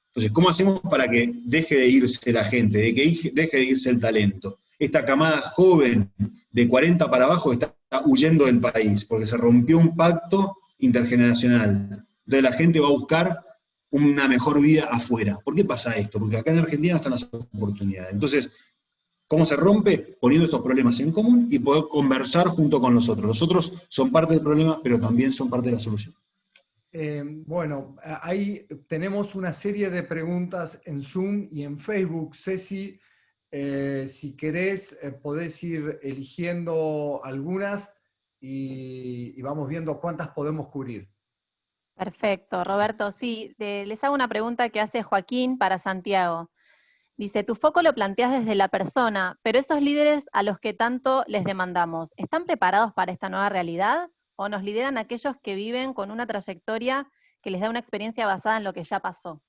[SPEAKER 2] Entonces, ¿cómo hacemos para que deje de irse la gente, de que deje de irse el talento? Esta camada joven de 40 para abajo está huyendo del país, porque se rompió un pacto intergeneracional. Entonces la gente va a buscar una mejor vida afuera. ¿Por qué pasa esto? Porque acá en Argentina no están las oportunidades. Entonces, ¿cómo se rompe? Poniendo estos problemas en común y poder conversar junto con los otros. Los otros son parte del problema, pero también son parte de la solución.
[SPEAKER 1] Bueno, ahí tenemos una serie de preguntas en Zoom y en Facebook. Ceci, si querés, podés ir eligiendo algunas y vamos viendo cuántas podemos cubrir.
[SPEAKER 3] Perfecto, Roberto. Sí, les hago una pregunta que hace Joaquín para Santiago. Dice, tu foco lo planteas desde la persona, pero esos líderes a los que tanto les demandamos, ¿están preparados para esta nueva realidad? ¿O nos lideran aquellos que viven con una trayectoria que les da una experiencia basada en lo que ya pasó?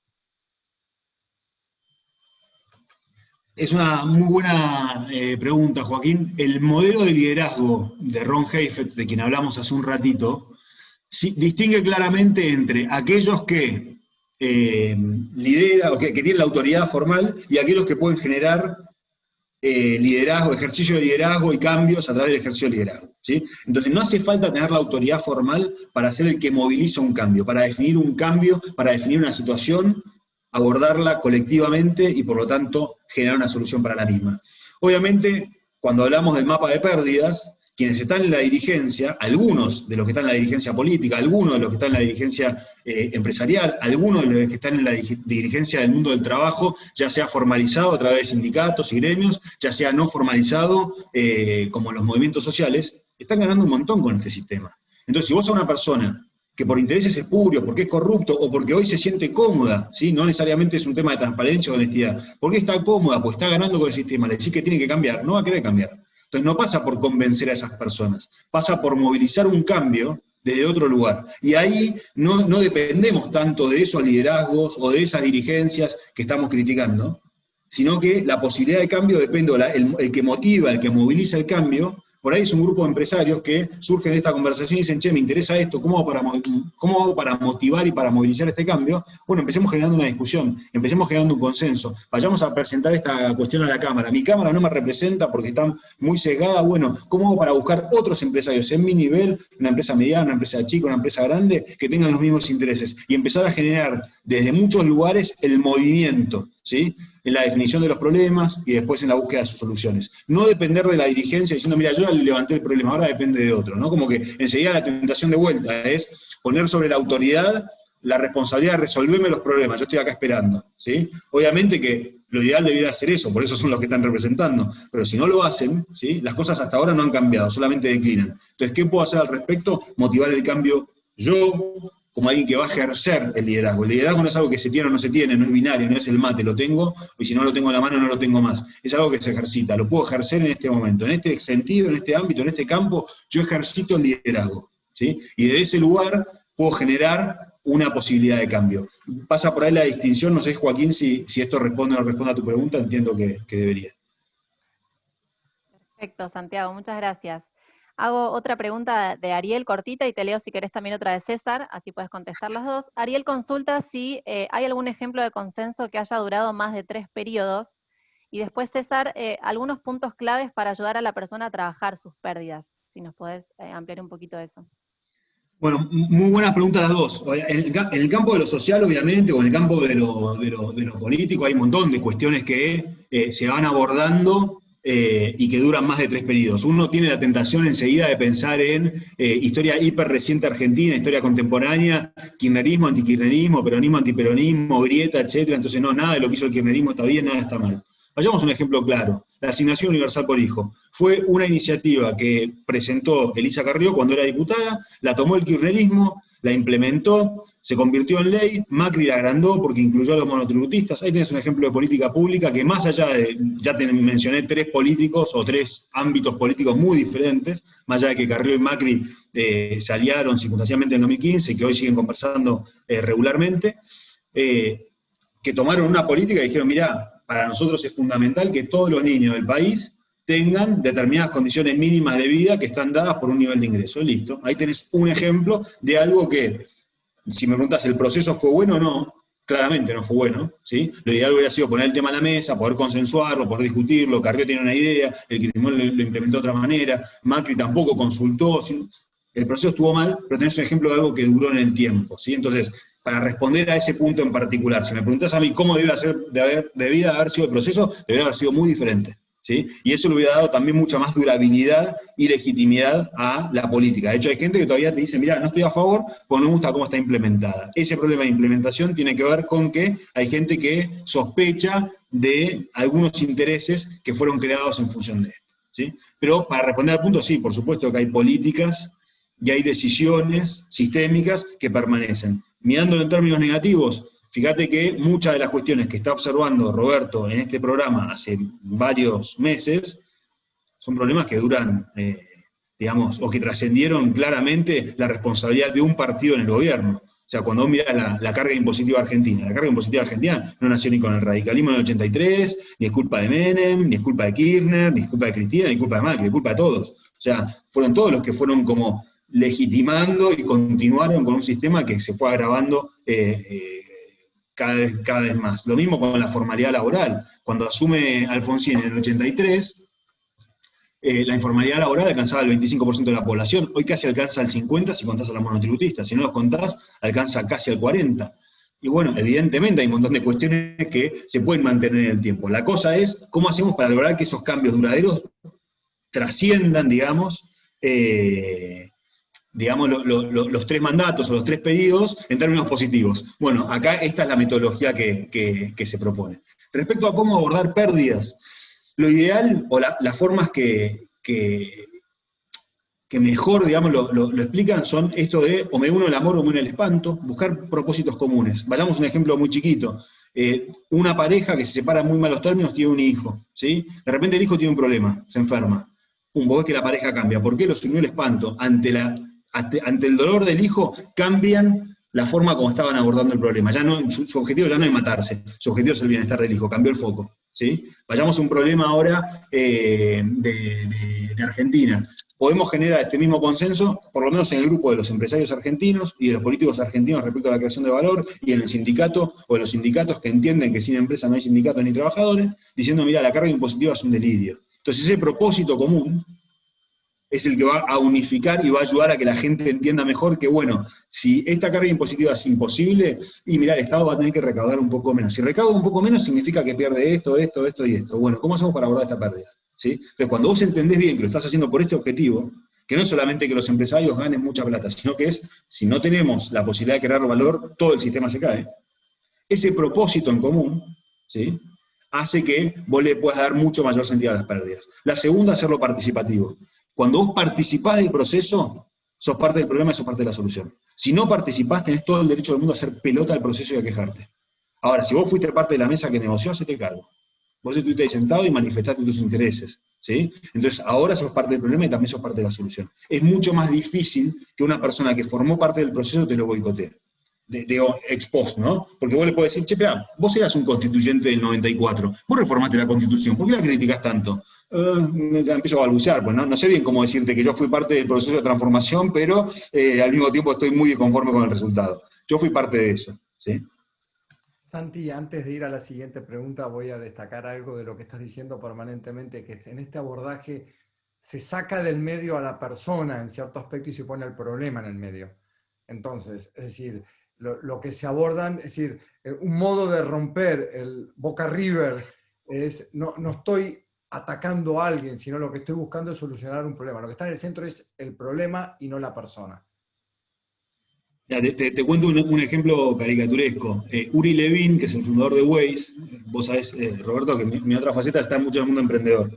[SPEAKER 2] Es una muy buena pregunta, Joaquín. El modelo de liderazgo de Ron Heifetz, de quien hablamos hace un ratito, sí, distingue claramente entre aquellos que lideran, o que tienen la autoridad formal, y aquellos que pueden generar liderazgo, ejercicio de liderazgo y cambios a través del ejercicio de liderazgo, ¿sí? Entonces no hace falta tener la autoridad formal para ser el que moviliza un cambio, para definir un cambio, para definir una situación, abordarla colectivamente y por lo tanto generar una solución para la misma. Obviamente, cuando hablamos del mapa de pérdidas, quienes están en la dirigencia, algunos de los que están en la dirigencia política, algunos de los que están en la dirigencia empresarial, algunos de los que están en la dirigencia del mundo del trabajo, ya sea formalizado a través de sindicatos y gremios, ya sea no formalizado, como los movimientos sociales, están ganando un montón con este sistema. Entonces, si vos a una persona que por intereses espurios, porque es corrupto, o porque hoy se siente cómoda, ¿sí? No necesariamente es un tema de transparencia o honestidad. ¿Por qué está cómoda? Pues está ganando con el sistema, le decís que tiene que cambiar, no va a querer cambiar. Entonces no pasa por convencer a esas personas, pasa por movilizar un cambio desde otro lugar. Y ahí no dependemos tanto de esos liderazgos o de esas dirigencias que estamos criticando, sino que la posibilidad de cambio depende, el que motiva, el que moviliza el cambio. Por ahí es un grupo de empresarios que surgen de esta conversación y dicen, che, me interesa esto, ¿cómo hago para motivar y para movilizar este cambio? Bueno, empecemos generando una discusión, empecemos generando un consenso, vayamos a presentar esta cuestión a la Cámara. Mi Cámara no me representa porque está muy sesgada, bueno, ¿cómo hago para buscar otros empresarios en mi nivel, una empresa mediana, una empresa chica, una empresa grande, que tengan los mismos intereses? Y empezar a generar desde muchos lugares el movimiento, ¿sí? En la definición de los problemas y después en la búsqueda de sus soluciones. No depender de la dirigencia diciendo, mira, yo ya le levanté el problema, ahora depende de otro, ¿no? Como que enseguida la tentación de vuelta es poner sobre la autoridad la responsabilidad de resolverme los problemas, yo estoy acá esperando, ¿sí? Obviamente que lo ideal debería ser eso, por eso son los que están representando, pero si no lo hacen, ¿sí? Las cosas hasta ahora no han cambiado, solamente declinan. Entonces, ¿qué puedo hacer al respecto? Motivar el cambio yo, como alguien que va a ejercer el liderazgo. El liderazgo no es algo que se tiene o no se tiene, no es binario, no es el mate, lo tengo, y si no lo tengo en la mano no lo tengo más. Es algo que se ejercita, lo puedo ejercer en este momento, en este sentido, en este ámbito, en este campo, yo ejercito el liderazgo, ¿sí? Y de ese lugar puedo generar una posibilidad de cambio. Pasa por ahí la distinción, no sé, Joaquín, si esto responde o no responde a tu pregunta, entiendo que debería.
[SPEAKER 3] Perfecto, Santiago, muchas gracias. Hago otra pregunta de Ariel cortita y te leo si querés también otra de César, así puedes contestar las dos. Ariel consulta si hay algún ejemplo de consenso que haya durado más de 3 periodos. Y después, César, algunos puntos claves para ayudar a la persona a trabajar sus pérdidas. Si nos podés ampliar un poquito eso.
[SPEAKER 2] Bueno, muy buenas preguntas las dos. En el campo de lo social, obviamente, o en el campo de lo político, hay un montón de cuestiones que se van abordando y que duran más de 3 periodos. Uno tiene la tentación enseguida de pensar en historia hiper reciente argentina, historia contemporánea, kirchnerismo, antikirchnerismo, peronismo, antiperonismo, grieta, etcétera. Entonces, no, nada de lo que hizo el kirchnerismo está bien, nada está mal. Vayamos a un ejemplo claro. La asignación universal por hijo. Fue una iniciativa que presentó Elisa Carrió cuando era diputada, la tomó el kirchnerismo, la implementó, se convirtió en ley, Macri la agrandó porque incluyó a los monotributistas. Ahí tenés un ejemplo de política pública que más allá de, ya te mencioné 3 políticos o 3 ámbitos políticos muy diferentes, más allá de que Carrió y Macri se aliaron circunstancialmente en 2015 y que hoy siguen conversando regularmente, que tomaron una política y dijeron, mirá, para nosotros es fundamental que todos los niños del país tengan determinadas condiciones mínimas de vida que están dadas por un nivel de ingreso. Listo. Ahí tenés un ejemplo de algo que, si me preguntas, ¿el proceso fue bueno o no? Claramente no fue bueno, ¿sí? Lo ideal hubiera sido poner el tema a la mesa, poder consensuarlo, poder discutirlo. Carrió tiene una idea, el kirchnerismo lo implementó de otra manera, Macri tampoco consultó. ¿Sí? El proceso estuvo mal, pero tenés un ejemplo de algo que duró en el tiempo, ¿sí? Entonces, para responder a ese punto en particular, si me preguntás a mí cómo debía haber sido el proceso, debería haber sido muy diferente, ¿sí? Y eso le hubiera dado también mucha más durabilidad y legitimidad a la política. De hecho, hay gente que todavía te dice, mirá, no estoy a favor porque no me gusta cómo está implementada. Ese problema de implementación tiene que ver con que hay gente que sospecha de algunos intereses que fueron creados en función de esto, ¿sí? Pero para responder al punto, sí, por supuesto que hay políticas y hay decisiones sistémicas que permanecen. Mirándolo en términos negativos, fíjate que muchas de las cuestiones que está observando Roberto en este programa hace varios meses son problemas que duran, digamos, o que trascendieron claramente la responsabilidad de un partido en el gobierno. O sea, cuando vos mirás la carga impositiva argentina, la carga impositiva argentina no nació ni con el radicalismo en el 83, ni es culpa de Menem, ni es culpa de Kirchner, ni es culpa de Cristina, ni es culpa de Macri, es culpa de todos. O sea, fueron todos los que fueron como legitimando y continuaron con un sistema que se fue agravando cada vez más. Lo mismo con la formalidad laboral. Cuando asume Alfonsín en el 83, la informalidad laboral alcanzaba el 25% de la población, hoy casi alcanza el 50% si contás a los monotributistas, si no los contás, alcanza casi el 40%. Y bueno, evidentemente hay un montón de cuestiones que se pueden mantener en el tiempo. La cosa es, ¿cómo hacemos para lograr que esos cambios duraderos trasciendan, digamos, los 3 mandatos o los 3 periodos en términos positivos? Bueno, acá esta es la metodología que se propone. Respecto a cómo abordar pérdidas, lo ideal, o las formas que que mejor, digamos, lo explican son esto de o me uno el amor o me uno el espanto, buscar propósitos comunes. Vayamos a un ejemplo muy chiquito. Una pareja que se separa en muy malos términos tiene un hijo, ¿sí? De repente el hijo tiene un problema, se enferma. Vos ves que la pareja cambia. ¿Por qué? Los unió el espanto. Ante el dolor del hijo, cambian la forma como estaban abordando el problema. Ya no, su objetivo ya no es matarse, su objetivo es el bienestar del hijo, cambió el foco, ¿sí? Vayamos a un problema ahora de Argentina. Podemos generar este mismo consenso, por lo menos en el grupo de los empresarios argentinos y de los políticos argentinos respecto a la creación de valor, y en el sindicato, o en los sindicatos que entienden que sin empresa no hay sindicatos ni trabajadores, diciendo, mira, la carga impositiva es un delirio. Entonces ese propósito común es el que va a unificar y va a ayudar a que la gente entienda mejor que, bueno, si esta carga impositiva es imposible, y mira, el Estado va a tener que recaudar un poco menos. Si recauda un poco menos, significa que pierde esto y esto. Bueno, ¿cómo hacemos para abordar esta pérdida? ¿Sí? Entonces, cuando vos entendés bien que lo estás haciendo por este objetivo, que no es solamente que los empresarios ganen mucha plata, sino que es, si no tenemos la posibilidad de crear valor, todo el sistema se cae. Ese propósito en común, ¿sí?, hace que vos le puedas dar mucho mayor sentido a las pérdidas. La segunda, hacerlo participativo. Cuando vos participás del proceso, sos parte del problema y sos parte de la solución. Si no participás, tenés todo el derecho del mundo a hacer pelota al proceso y a quejarte. Ahora, si vos fuiste parte de la mesa que negoció, hacete cargo. Vos estuviste ahí sentado y manifestaste tus intereses, ¿sí? Entonces, ahora sos parte del problema y también sos parte de la solución. Es mucho más difícil que una persona que formó parte del proceso te lo boicotee. Ex post, ¿no? Porque vos le podés decir, che, espera, vos eras un constituyente del 94, vos reformaste la Constitución, ¿por qué la criticás tanto? Ya empiezo a balbucear, pues no sé bien cómo decirte que yo fui parte del proceso de transformación, pero al mismo tiempo estoy muy conforme con el resultado. Yo fui parte de eso, ¿sí?
[SPEAKER 1] Santi, antes de ir a la siguiente pregunta, voy a destacar algo de lo que estás diciendo permanentemente, que en este abordaje se saca del medio a la persona en cierto aspecto y se pone el problema en el medio. Entonces, es decir, lo que se abordan, es decir, un modo de romper el Boca River es, no estoy atacando a alguien, sino lo que estoy buscando es solucionar un problema. Lo que está en el centro es el problema y no la persona.
[SPEAKER 2] Te cuento un ejemplo caricaturesco. Uri Levin, que es el fundador de Waze, vos sabés, Roberto, que mi otra faceta está mucho en el mundo emprendedor.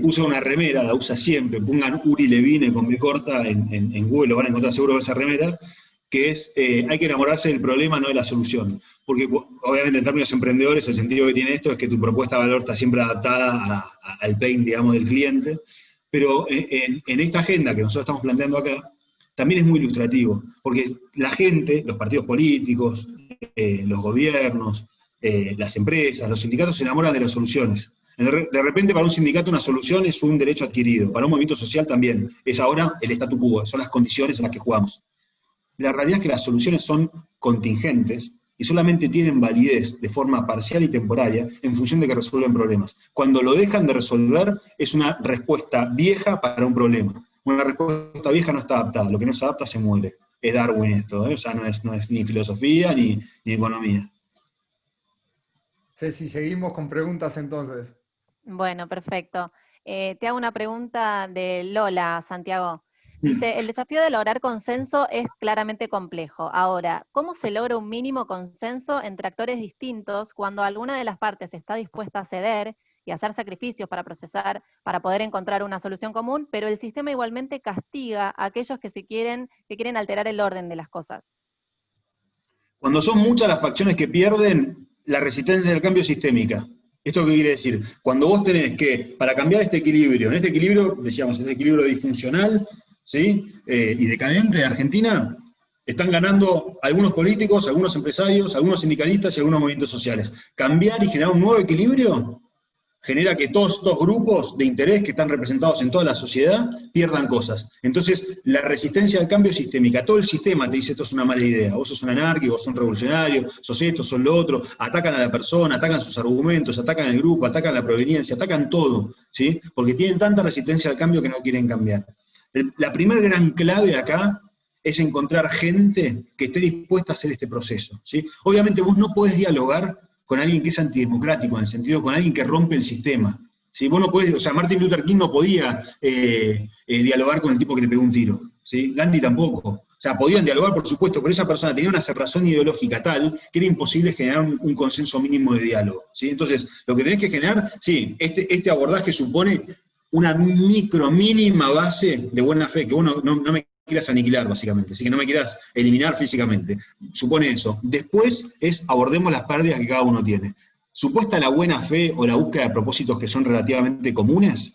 [SPEAKER 2] Usa una remera, la usa siempre, pongan Uri Levin con B corta en Google, lo van a encontrar seguro esa remera, que es, hay que enamorarse del problema, no de la solución. Porque obviamente en términos emprendedores el sentido que tiene esto es que tu propuesta de valor está siempre adaptada al pain, digamos, del cliente. Pero en esta agenda que nosotros estamos planteando acá, también es muy ilustrativo, porque la gente, los partidos políticos, los gobiernos, las empresas, los sindicatos se enamoran de las soluciones. De repente para un sindicato una solución es un derecho adquirido, para un movimiento social también, es ahora el statu quo, son las condiciones en las que jugamos. La realidad es que las soluciones son contingentes y solamente tienen validez de forma parcial y temporaria en función de que resuelven problemas. Cuando lo dejan de resolver es una respuesta vieja para un problema. Una respuesta vieja no está adaptada, lo que no se adapta se muere. Es Darwin esto, o sea, no es ni filosofía ni economía.
[SPEAKER 1] Ceci, seguimos con preguntas entonces.
[SPEAKER 3] Bueno, perfecto. Te hago una pregunta de Lola, Santiago. Dice, el desafío de lograr consenso es claramente complejo. Ahora, ¿cómo se logra un mínimo consenso entre actores distintos cuando alguna de las partes está dispuesta a ceder y hacer sacrificios para procesar, para poder encontrar una solución común, pero el sistema igualmente castiga a aquellos que quieren alterar el orden de las cosas?
[SPEAKER 2] Cuando son muchas las facciones que pierden, la resistencia del cambio es sistémica. ¿Esto qué quiere decir? Cuando vos tenés que, para cambiar este equilibrio, en este equilibrio, decíamos, este equilibrio disfuncional, ¿sí? Y decadente de Argentina, están ganando algunos políticos, algunos empresarios, algunos sindicalistas y algunos movimientos sociales. Cambiar y generar un nuevo equilibrio genera que todos estos grupos de interés que están representados en toda la sociedad pierdan cosas. Entonces, la resistencia al cambio es sistémica. Todo el sistema te dice esto es una mala idea. Vos sos un anárquico, vos sos un revolucionario, sos esto, sos lo otro. Atacan a la persona, atacan sus argumentos, atacan el grupo, atacan la proveniencia, atacan todo, ¿sí? Porque tienen tanta resistencia al cambio que no quieren cambiar. La primera gran clave acá es encontrar gente que esté dispuesta a hacer este proceso, ¿sí? Obviamente vos no podés dialogar con alguien que es antidemocrático, en el sentido con alguien que rompe el sistema, ¿sí? Vos no podés, o sea, Martin Luther King no podía dialogar con el tipo que le pegó un tiro, ¿sí? Gandhi tampoco. O sea, podían dialogar, por supuesto, pero esa persona tenía una cerrazón ideológica tal que era imposible generar un consenso mínimo de diálogo, ¿sí? Entonces, lo que tenés que generar, sí, este abordaje supone una mínima base de buena fe, que vos no me quieras aniquilar, básicamente, así que no me quieras eliminar físicamente. Supone eso. Después abordemos las pérdidas que cada uno tiene. Supuesta la buena fe o la búsqueda de propósitos que son relativamente comunes,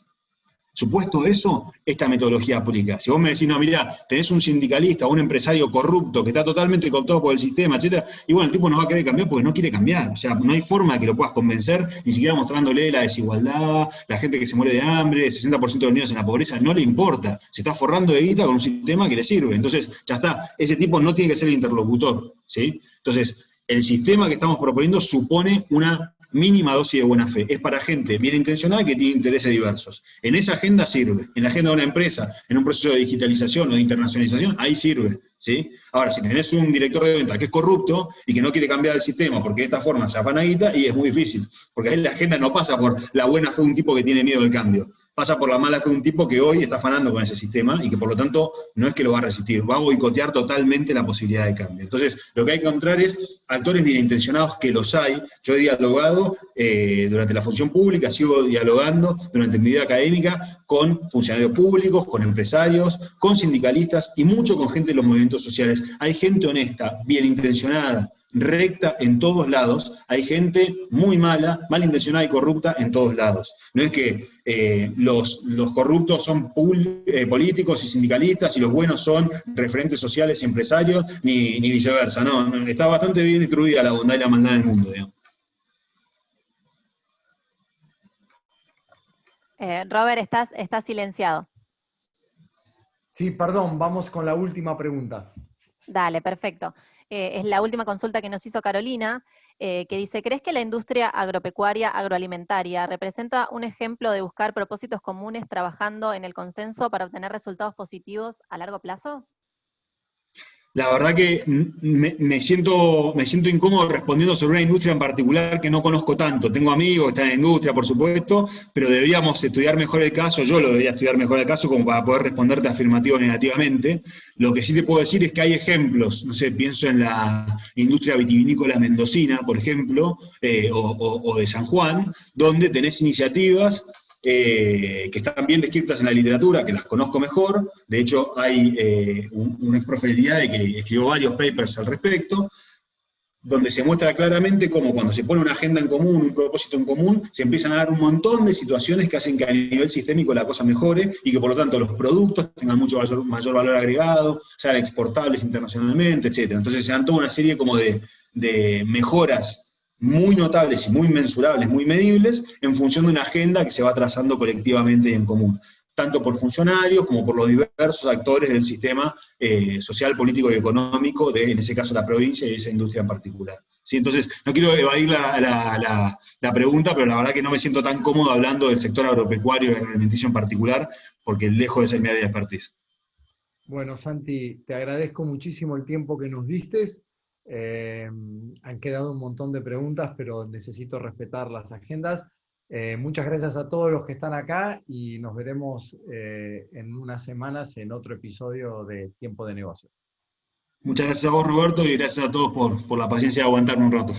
[SPEAKER 2] supuesto eso, esta metodología aplica. Si vos me decís, no, mirá, tenés un sindicalista o un empresario corrupto que está totalmente cooptado por el sistema, etcétera, y bueno, el tipo no va a querer cambiar porque no quiere cambiar. O sea, no hay forma de que lo puedas convencer, ni siquiera mostrándole la desigualdad, la gente que se muere de hambre, 60% de los niños en la pobreza, no le importa. Se está forrando de guita con un sistema que le sirve. Entonces, ya está. Ese tipo no tiene que ser el interlocutor, ¿sí? Entonces, el sistema que estamos proponiendo supone una mínima dosis de buena fe. Es para gente bien intencionada que tiene intereses diversos. En esa agenda sirve. En la agenda de una empresa, en un proceso de digitalización o de internacionalización, ahí sirve, ¿sí? Ahora, si tenés un director de venta que es corrupto y que no quiere cambiar el sistema porque de esta forma se afana guita, y es muy difícil. Porque ahí la agenda no pasa por la buena fe de un tipo que tiene miedo del cambio. Pasa por la mala fe de un tipo que hoy está afanando con ese sistema y que por lo tanto no es que lo va a resistir, va a boicotear totalmente la posibilidad de cambio. Entonces, lo que hay que encontrar es actores bien intencionados, que los hay. Yo he dialogado durante la función pública, sigo dialogando durante mi vida académica con funcionarios públicos, con empresarios, con sindicalistas y mucho con gente de los movimientos sociales. Hay gente honesta, bien intencionada, recta en todos lados, hay gente muy mala, malintencionada y corrupta en todos lados. No es que los corruptos son políticos y sindicalistas y los buenos son referentes sociales y empresarios, ni viceversa, no, está bastante bien distribuida la bondad y la maldad en el mundo, digamos.
[SPEAKER 3] Robert, estás silenciado.
[SPEAKER 1] Sí, perdón, vamos con la última pregunta.
[SPEAKER 3] Dale, perfecto. Es la última consulta que nos hizo Carolina, que dice, ¿crees que la industria agropecuaria, agroalimentaria, representa un ejemplo de buscar propósitos comunes trabajando en el consenso para obtener resultados positivos a largo plazo?
[SPEAKER 2] La verdad que me siento incómodo respondiendo sobre una industria en particular que no conozco tanto. Tengo amigos que están en la industria, por supuesto, pero deberíamos estudiar mejor el caso, yo lo debería estudiar mejor el caso como para poder responderte afirmativo o negativamente. Lo que sí te puedo decir es que hay ejemplos, no sé, pienso en la industria vitivinícola mendocina, por ejemplo, o de San Juan, donde tenés iniciativas que están bien descritas en la literatura, que las conozco mejor. De hecho, hay un ex profe del IADE que escribió varios papers al respecto, donde se muestra claramente cómo cuando se pone una agenda en común, un propósito en común, se empiezan a dar un montón de situaciones que hacen que a nivel sistémico la cosa mejore y que por lo tanto los productos tengan mucho mayor valor agregado, sean exportables internacionalmente, etc. Entonces se dan toda una serie como de mejoras muy notables y muy mensurables, muy medibles, en función de una agenda que se va trazando colectivamente y en común, tanto por funcionarios como por los diversos actores del sistema social, político y económico de, en ese caso, la provincia y esa industria en particular. ¿Sí? Entonces, no quiero evadir la pregunta, pero la verdad que no me siento tan cómodo hablando del sector agropecuario y alimenticio en particular, porque lejos de ser mi área de expertise.
[SPEAKER 1] Bueno, Santi, te agradezco muchísimo el tiempo que nos diste. Han quedado un montón de preguntas, pero necesito respetar las agendas. Muchas gracias a todos los que están acá y nos veremos en unas semanas en otro episodio de Tiempo de Negocios.
[SPEAKER 2] Muchas gracias a vos, Roberto, y gracias a todos por la paciencia de aguantarme un rato.